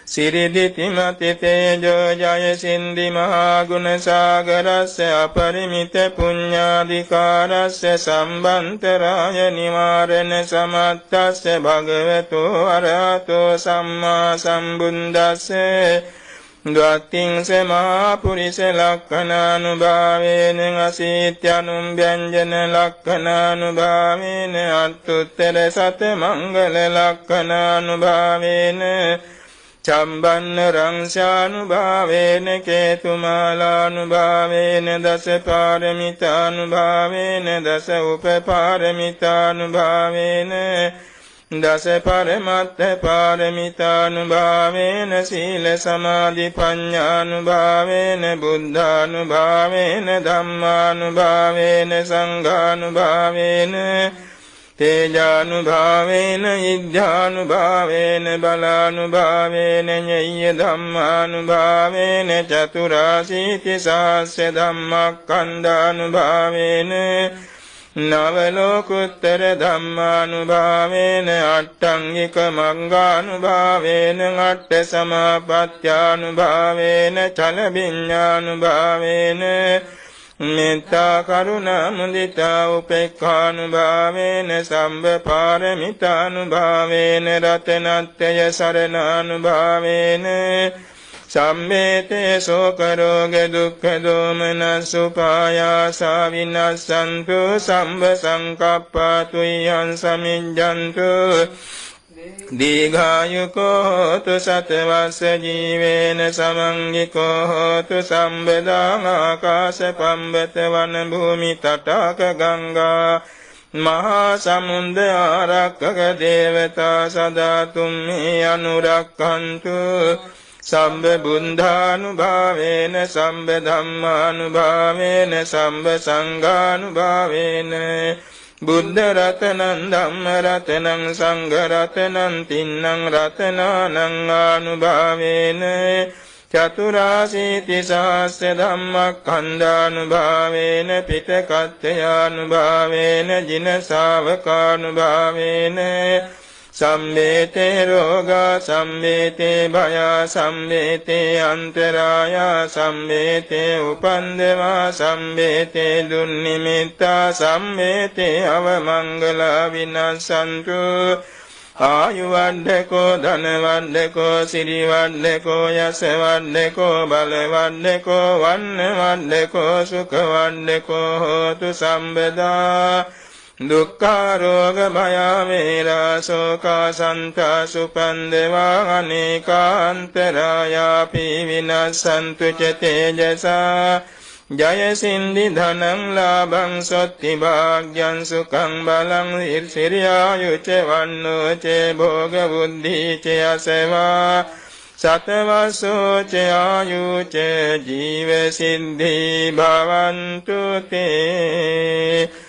සිරිදිති මති තේජෝ ජය සින්දි මහා ගුණ සාගරස්ස අපරිමිත පුඤ්ඤාධිකාරස්ස සම්බන්තරාය නිවාරණ සමත්තස්ස භගවතු අරහතෝ සම්මා සම්බුද්දස්ස ද්වත්තිං සමා පුරිස ලක්ඛනානුභාවේන අසීත්‍යනුම් ව්‍යංජන ලක්ඛනානුභාවේන අත්තුත්තර සත මංගල ලක්ඛනානුභාවේන චම්බන්න රංශානුභාවේන කේතුමාලානුභාවේන දස පාරමිතානුභාවේන දස උපපාරමිතානුභාවේන දස පරමත්ත පාරමිතානුභාවේන සීල සමාධි පඤ්ඤානුභාවේන බුද්ධානුභාවේන ධම්මානුභාවේන සංඝානුභාවේන තේජානුභාවේන ඉද්ධානුභාවේන බලානුභාවේන ඤය්‍ය ධම්මානුභාවේන චතුරාසීති සහස්ස ධම්මක්ඛන්ධානුභාවේන නවලෝකුත්තර ධම්මානුභාවේන අට්ඨංගික මග්ගානුභාවේන අට්ඨ සමාපත්ත්‍යානුභාවේන චලවිඤ්ඤානුභාවේන මෙත්තා කරුණා මුදිතා උපේක්ඛානුභාවේන සම්බ පාරමිතානුභාවේන රතනත්ත්‍ය සරණානුභාවේන සම්මේතේ සෝක රෝග දුක්ඛ දෝමනස් උපායාසා විනස්සන්තු සම්බ සංකප්පා තුයං සමිඤ්ඤන්තු දීඝායුකෝ හෝතු සතවස්ස ජීවේන සමංගිකෝ හෝතු සම්බදාං ආකාශ පම්බත වන භූමි තටාක ගංගා මහා සමුද්ද ආරක්කක දේවතා සදා තුම්හි අනුරක්ඛන්තු සම්බ බුද්ධානුභාවේන සම්බ ධම්මානුභාවේන සම්බ සංඝානුභාවේන බුද්ධ රතනං ධම්ම රතනං සංඝ රතනං තින්නං රතනානං ආනුභාවේන චතුරාසීති සහස්ස ධම්මක්ඛන්ධානුභාවේන පිටකත්ථයානුභාවේන ජින ශාවකානුභාවේන සම්මේතේ රෝගා සම්මේතේ භයා සම්මේතේ අන්තරායා සම්මේතේ උපන්දවා සම්මේතේ දුන්නිමිත්තා සම්මේතේ අවමංගලා විනස්සන්තු ආයු වණ්ඩකෝ ධන වණ්ඩකෝ සිරි වණ්ඩකෝ යස වණ්ඩකෝ බල වණ්ඩකෝ වන්න වණ්ඩකෝ සුඛ වණ්ඩකෝ හෝතු සම්බදා දුක්ඛ රෝග භය වේරා ශෝකා සන්තා සුපන්දවා අනේකාන්තරායාපි විනස්සන්තු ච තේජසා ජය සින්දි ධනං ලාභං සොත්ති භාග්‍යං සුඛං බලං සිරියායු ච වන්නෝ ච භෝග බුද්ධි ච අසවා සතවසෝ ච ආයු ච ජීව සිද්ධි භවන්තු තේ